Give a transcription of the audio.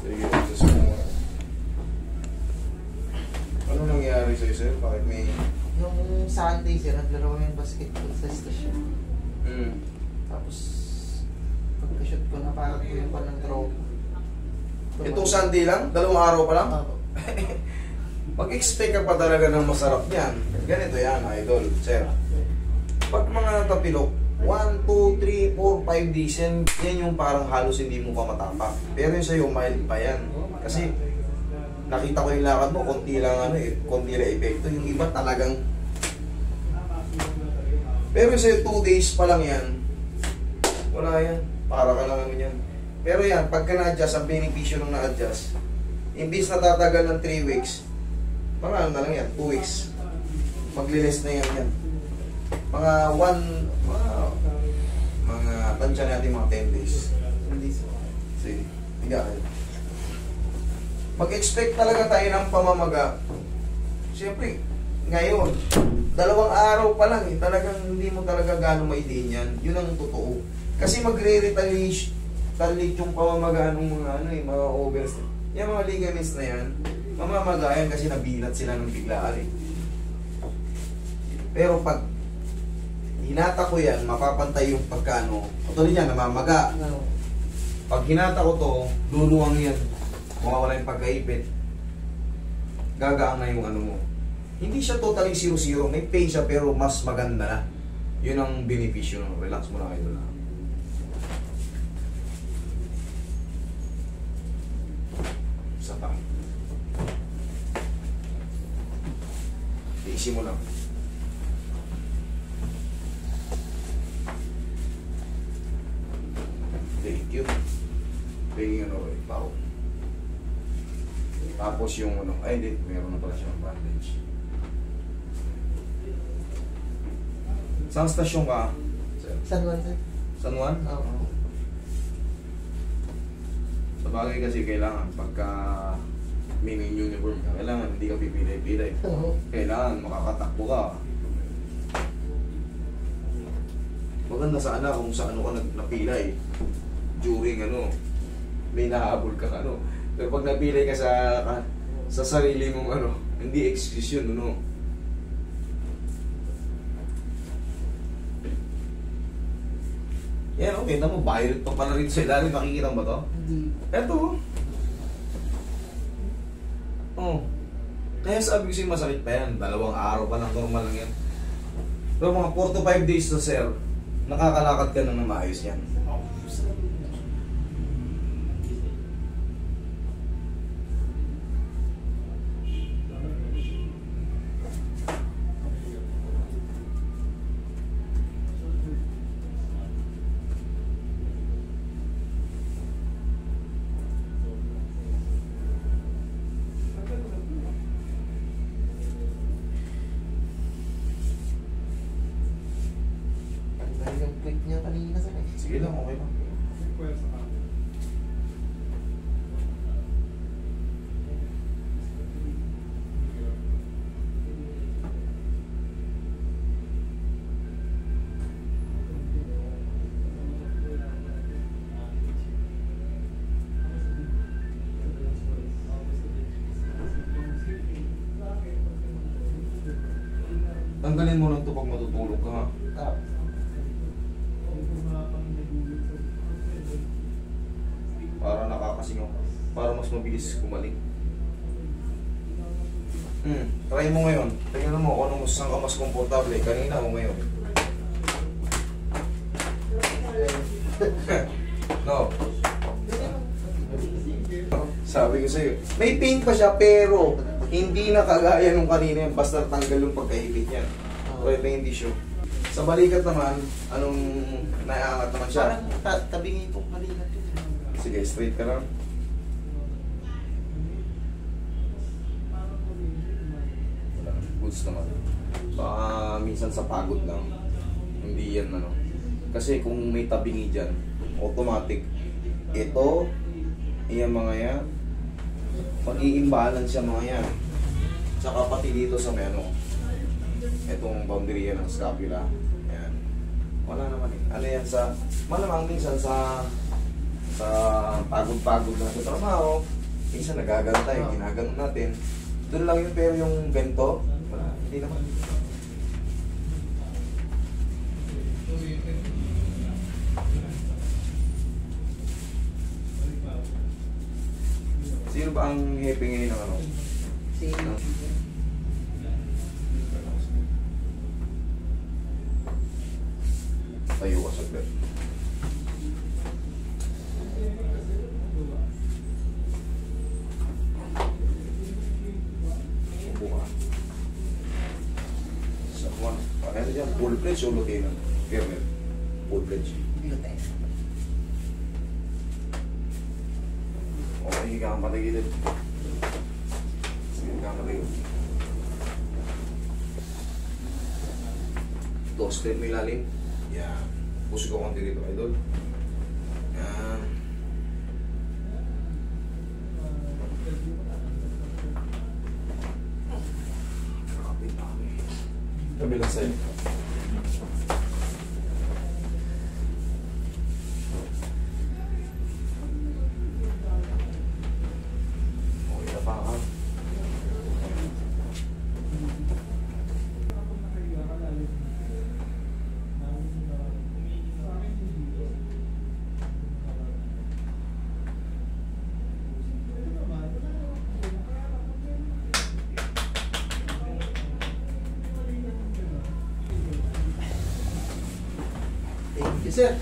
Sige, adjust mo muna. Ano nangyari sa'yo, sir? Bakit may... Yung Sunday, sir, naglaro kami ng basketball sa station. Hmm. Tapos, pagka-shoot ko, napakat ko yung panang throw. Itong Sunday lang? 2 araw pa lang? Mag-expect ka pa talaga ng masarap yan. Ganito yan, idol, sir. Pag mga natapilok, 1, 2, 3, 4, 5 days yan yung parang halos hindi mo pa matapak. Pero yung sa'yo, mild pa yan. Kasi, nakita ko yung lakad mo, konti lang konti lang epekto. Yung iba talagang... Pero yung sa'yo, 2 days pa lang yan, wala yan. Para ka lang yan. Pero yan, pagka na-adjust, ang benepisyo nung na-adjust, imbis na tatagal ng 3 weeks, mga ano na lang yan, 2 weeks. Maglilis na yan. Mga tansya natin mga 10 days. Sige, higa kayo. Mag-expect talaga tayo ng pamamaga. Siyempre, ngayon, 2 araw pa lang talagang hindi mo talaga gano'ng maidiin yan. Yun ang totoo. Kasi magre-retaliate yung pamamaga ng mga overs. Yung mga ligaments na yan, mamamagayan kasi nabinat sila ng biglaan eh. Pero pag hinata ko yan, mapapantay yung pagkano. Tuloy yan, namamaga. Pag hinata ko to, luluwang yan. Mawawala yung pagkaipit. Gagaan na yung ano mo. Hindi siya totally 0-0. May pain siya pero mas maganda na. Yun ang benepisyo. Relax mo na kayo na. Sa tayo. Iisi mo lang. Thank you. Paging ano rin, pao. Tapos yung ano, ay hindi, meron na pala siyang bandage. Saan stasyon ka? San Juan, sir. San Juan? Oo. Sa bagay kasi kailangan pagka mini uniform ka, kailangan hindi ka pipilay-pilay. Kailangan makakatakbo ka. Maganda sana kung sa ano ka napilay. During ano, may nahabol ka ano. Pero pag napilay ka sa sarili mong ano, hindi excuse yun, ano. Yan, okay, kita mo, violet pa pala rin sa ilalim. Makikita mo ba to? Hindi. Eto. Oh. Kaya sabi ko sa'yo masakit pa yan. 2 araw pa lang, normal lang yan. Pero mga 4 to 5 days na sir, nakakalakad ka nang maayos yan. Yung quick niya kanina, sir. Sige lang, okay lang. Tanggalin mo lang ito pag matutulog ka, ha? Para nakakasingaw. Para mas mabilis kumalik. Try mo ngayon. Tingnan mo kung ano saan ka mas komportable. Kanina o ngayon. No. Sabi ko sa'yo, may pain pa siya pero hindi na kagaya nung kanina yan. Basta tanggal yung pagkaipit niya. So ito yung tissue. Sa balikat naman, anong naiangat naman siya? Parang tabingi po balikat yun. Sige, straight ka lang. Wala, goods naman. Baka minsan sa pagod lang. Hindi yan ano. Kasi kung may tabingi dyan, automatic. Ito, iyan mga yan, mag-i-imbalance siya mga yan. Tsaka pati dito sa may ano, itong boundary yan ng scapula. Ayan. Wala naman eh. Ano yan sa, malamang minsan sa sa pagod-pagod na sa trabaho, minsan nagagantay, ginaganon natin. Doon lang yun, pero yung ganito, wala, hindi naman. Sino ba ang hepe ngayon ng ano? Si... Tayo ka saglit. Upo ka. Sa one. Ano dyan? Full pledge o lutinan? Firmer. Full pledge. Gluten. Okay, higa kang patagilid. Sige, higa kang patagilid. Ito, straight mo ilalim. Yan. Puso ko konti dito, idol. Yan. Grabe dami. Kabilang sa'yo. Okay na pa, ha? Thank you, sir.